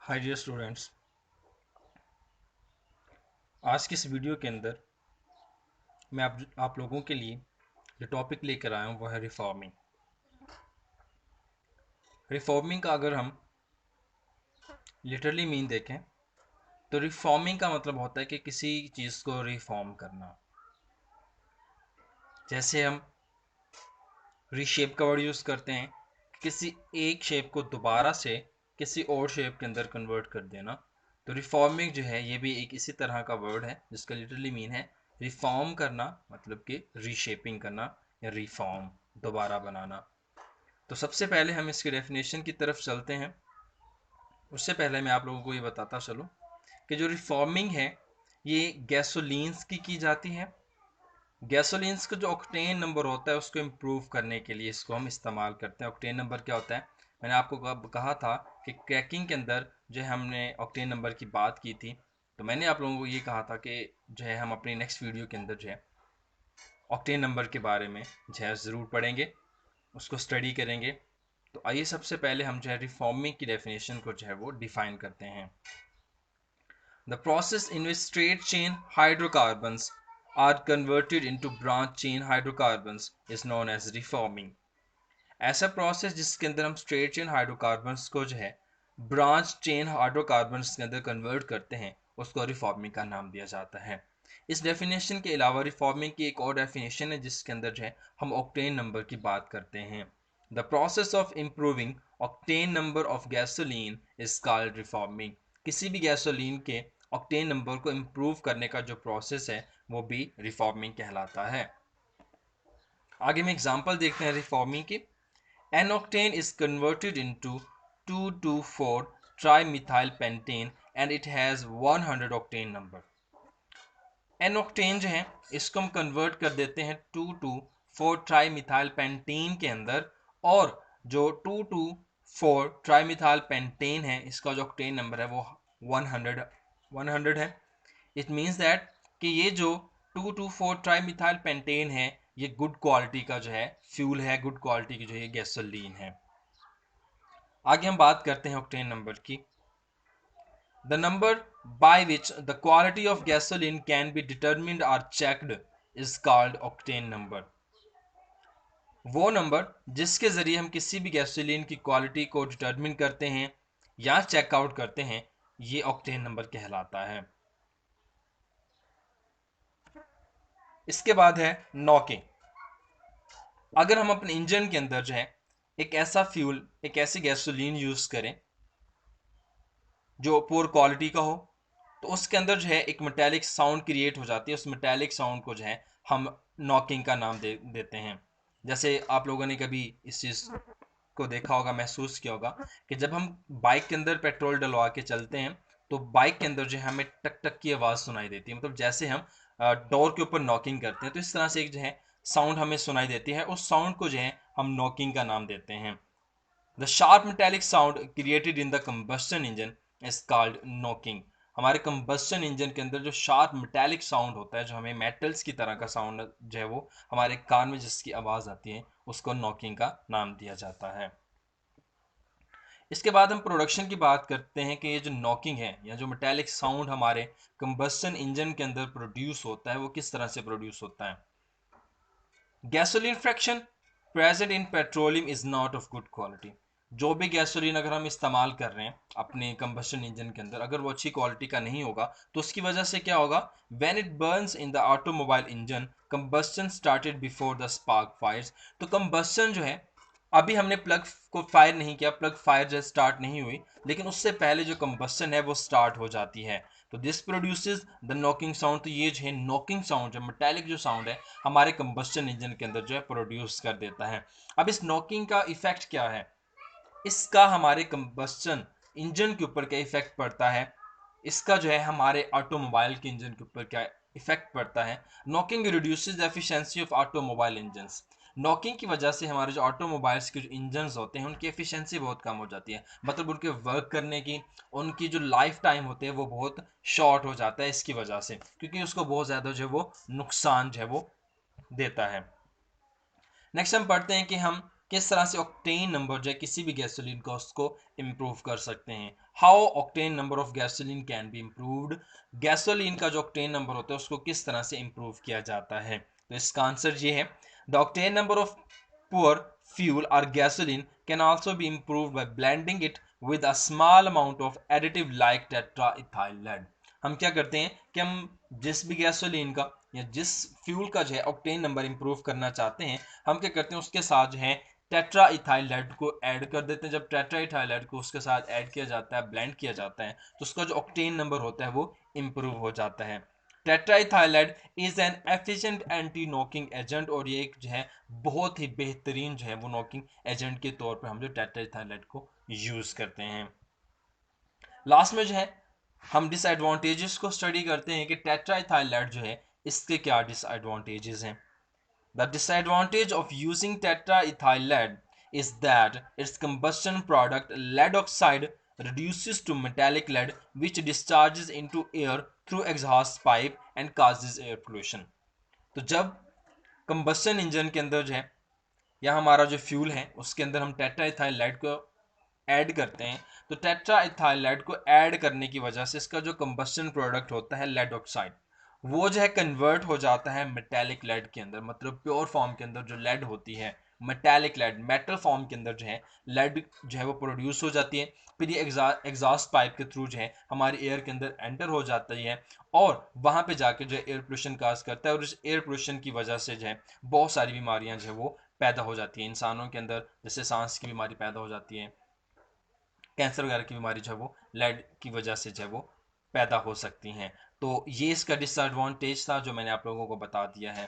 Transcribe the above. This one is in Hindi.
Hi dear students. आज के इस वीडियो के अंदर मैं आप लोगों के लिए जो टॉपिक लेकर आया हूँ वो है रिफॉर्मिंग। रिफॉर्मिंग का अगर हम लिटरली मीन देखें तो रिफॉर्मिंग का मतलब होता है कि किसी चीज़ को रिफॉर्म करना। जैसे हम रीशेप का वर्ड यूज़ करते हैं, किसी एक शेप को दोबारा से किसी और शेप के अंदर कन्वर्ट कर देना। तो रिफॉर्मिंग जो है ये भी एक इसी तरह का वर्ड है जिसका लिटरली मीन है रिफॉर्म करना, मतलब कि रीशेपिंग करना या रिफॉर्म, दोबारा बनाना। तो सबसे पहले हम इसकी डेफिनेशन की तरफ चलते हैं। उससे पहले मैं आप लोगों को ये बताता चलूँ कि जो रिफॉर्मिंग है ये गैसोलीन्स की जाती है। गैसोलीन्स का जो ऑक्टेन नंबर होता है उसको इम्प्रूव करने के लिए इसको हम इस्तेमाल करते हैं। ऑक्टेन नंबर क्या होता है, मैंने आपको कहा था कि क्रैकिंग के अंदर जो है हमने ऑक्टेन नंबर की बात की थी। तो मैंने आप लोगों को ये कहा था कि जो है हम अपनी नेक्स्ट वीडियो के अंदर जो है ऑक्टेन नंबर के बारे में जो है ज़रूर पढ़ेंगे, उसको स्टडी करेंगे। तो आइए सबसे पहले हम जो है रिफॉर्मिंग की डेफिनेशन को जो है वो डिफाइन करते हैं। The process in which straight chain hydrocarbons are converted into branch chain hydrocarbons is known as reforming. ऐसा प्रोसेस जिसके अंदर हम स्ट्रेट चेन हाइड्रोकार्बन्स को जो है ब्रांच चेन हाइड्रोकार्बन्स के अंदर कन्वर्ट करते हैं उसको रिफॉर्मिंग का नाम दिया जाता है। इस डेफिनेशन के अलावा रिफॉर्मिंग की एक और डेफिनेशन है जिसके अंदर जो है हम ऑक्टेन नंबर की बात करते हैं। The process of improving octane number of gasoline is called reforming. किसी भी गैसोलीन के ऑक्टेन नंबर को इम्प्रूव करने का जो प्रोसेस है वो भी रिफॉर्मिंग कहलाता है। आगे में एग्जांपल देखते हैं रिफॉर्मिंग की। An octane is converted into 2,2,4-trimethylpentane and it has 100 octane number। N octane जो है इसको हम कन्वर्ट कर देते हैं 2,2,4-ट्राईमिथाइलपेंटेन के अंदर, और जो 2,2,4-ट्राईमिथाइलपेंटेन है इसका जो ऑक्टेन नंबर है वो 100 है। इट मीन्स दैट कि ये जो 2,2,4-ट्राईमिथाइलपेंटेन है ये गुड क्वालिटी का जो है फ्यूल है, गुड क्वालिटी की जो है गैसोलीन है। आगे हम बात करते हैं ऑक्टेन नंबर की। The number by which the quality of gasoline can be determined or checked is called octane number. वो नंबर जिसके जरिए हम किसी भी गैसोलीन की क्वालिटी को डिटर्मिन करते हैं या चेकआउट करते हैं ये ऑक्टेन नंबर कहलाता है। इसके बाद है नॉकिंग। अगर हम अपने इंजन के अंदर जो है एक ऐसा फ्यूल, एक ऐसी गैसोलीन यूज करें जो पुअर क्वालिटी का हो, तो उसके अंदर जो है एक मेटालिक साउंड क्रिएट हो जाती है। उस मेटालिक साउंड को जो है हम नॉकिंग का नाम देते हैं। जैसे आप लोगों ने कभी इस चीज़ को देखा होगा, महसूस किया होगा कि जब हम बाइक के अंदर पेट्रोल डलवा के चलते हैं तो बाइक के अंदर जो है हमें टक टक की आवाज़ सुनाई देती है। मतलब जैसे हम डोर के ऊपर नॉकिंग करते हैं तो इस तरह से एक जो है साउंड हमें सुनाई देती है। उस साउंड को जो है हम नॉकिंग का नाम देते हैं। The sharp metallic sound created in the combustion engine is called knocking. हमारे कंबस्टन इंजन के अंदर जो शार्प मेटालिक साउंड होता है, जो हमें मेटल्स की तरह का साउंड जो है वो हमारे कान में जिसकी आवाज़ आती है उसको नॉकिंग का नाम दिया जाता है। इसके बाद हम प्रोडक्शन की बात करते हैं कि ये जो नॉकिंग है या जो मेटालिक साउंड हमारे कंबस्टन इंजन के अंदर प्रोड्यूस होता है वो किस तरह से प्रोड्यूस होता है। Gasoline fraction present in petroleum is not of good quality. जो भी गैसोलीन अगर हम इस्तेमाल कर रहे हैं अपने कंबस्टन इंजन के अंदर, अगर वो अच्छी क्वालिटी का नहीं होगा तो उसकी वजह से क्या होगा, when it burns in the automobile engine combustion started before the spark fires. तो कंबस्टन जो है, अभी हमने प्लग को फायर नहीं किया, प्लग फायर जो स्टार्ट नहीं हुई, लेकिन उससे पहले जो कंबस्टन है वो स्टार्ट हो जाती है। तो this produces the knocking sound. तो ये जो है नॉकिंग साउंड, जो मेटालिक जो साउंड है हमारे कंबस्टन इंजन के अंदर जो है प्रोड्यूस कर देता है। अब इस नॉकिंग का इफेक्ट क्या है, इसका हमारे कंबस्टन इंजन के ऊपर क्या इफेक्ट पड़ता है, इसका जो है हमारे ऑटोमोबाइल के इंजन के ऊपर क्या इफेक्ट पड़ता है। Knocking reduces the efficiency of automobile engines. Knocking की वजह से हमारे जो ऑटोमोबाइल्स के जो इंजन्स होते हैं उनकी एफिशिएंसी बहुत कम हो जाती है, मतलब उनके वर्क करने की, उनकी जो लाइफ टाइम होते हैं वो बहुत शॉर्ट हो जाता है इसकी वजह से, क्योंकि उसको बहुत ज़्यादा जो है वो नुकसान जो है वो देता है। नेक्स्ट हम पढ़ते हैं कि हम किस तरह से ऑक्टेन नंबर जो है किसी भी गैसोलीन का उसको इम्प्रूव कर सकते हैं। How octane number of gasoline can be improved, gasoline का जो ऑक्टेन नंबर होता है उसको किस तरह से इम्प्रूव किया जाता है। तो इसका आंसर ये है, the octane number of poor fuel or gasoline can also be improved by blending it with a small amount of additive like tetra ethyl lead. हम क्या करते हैं कि हम जिस भी गैसोलीन का या जिस फ्यूल का जो है ऑक्टेन नंबर इंप्रूव करना चाहते हैं, हम क्या करते हैं उसके साथ जो है टेट्रा इथाइल लेड को ऐड कर देते हैं। जब टेट्रा इथाइल लेड को उसके साथ ऐड किया जाता है, ब्लेंड किया जाता है, तो उसका जो ऑक्टेन नंबर होता है वो इंप्रूव हो जाता है। Tetraethyl lead is an efficient anti knocking agent, और ये एक जो है बहुत ही बेहतरीन जो है वो नॉकिंग एजेंट के तौर पर हम जो टेट्राइथाइलाइड को यूज करते हैं। लास्ट में जो है हम डिसएडवांटेजेस को स्टडी करते हैं कि टेट्राइथाइलाइड जो है इसके क्या डिसएडवांटेजेस हैं। The disadvantage of using tetraethyl lead is that its combustion product lead oxide reduces to metallic lead which discharges into air through exhaust pipe and causes air pollution। तो जब कंबस्शन इंजन के अंदर जो है या हमारा जो फ्यूल है उसके अंदर हम टेट्राइथाइल लेड को ऐड करते हैं, तो टेट्राइथाइल लेड को ऐड करने की वजह से इसका जो कंबस्शन प्रोडक्ट होता है लेड ऑक्साइड, वो जो है कन्वर्ट हो जाता है मेटेलिक लेड के अंदर, मतलब प्योर फॉर्म के अंदर जो लेड होती है, मेटेलिक लेड मेटल फॉर्म के अंदर जो है लेड जो है वो प्रोड्यूस हो जाती है। फिर ये एग्जॉस्ट पाइप के थ्रू जो है हमारी एयर के अंदर एंटर हो जाती है और वहाँ पे जाके जो है एयर पोल्यूशन काज करता है, और इस एयर पोल्यूशन की वजह से जो है बहुत सारी बीमारियाँ जो है वो पैदा हो जाती है इंसानों के अंदर, जैसे सांस की बीमारी पैदा हो जाती है, कैंसर वगैरह की बीमारी जो है वो लेड की वजह से जो है वो पैदा हो सकती हैं। तो ये इसका डिसएडवांटेज था जो मैंने आप लोगों को बता दिया है।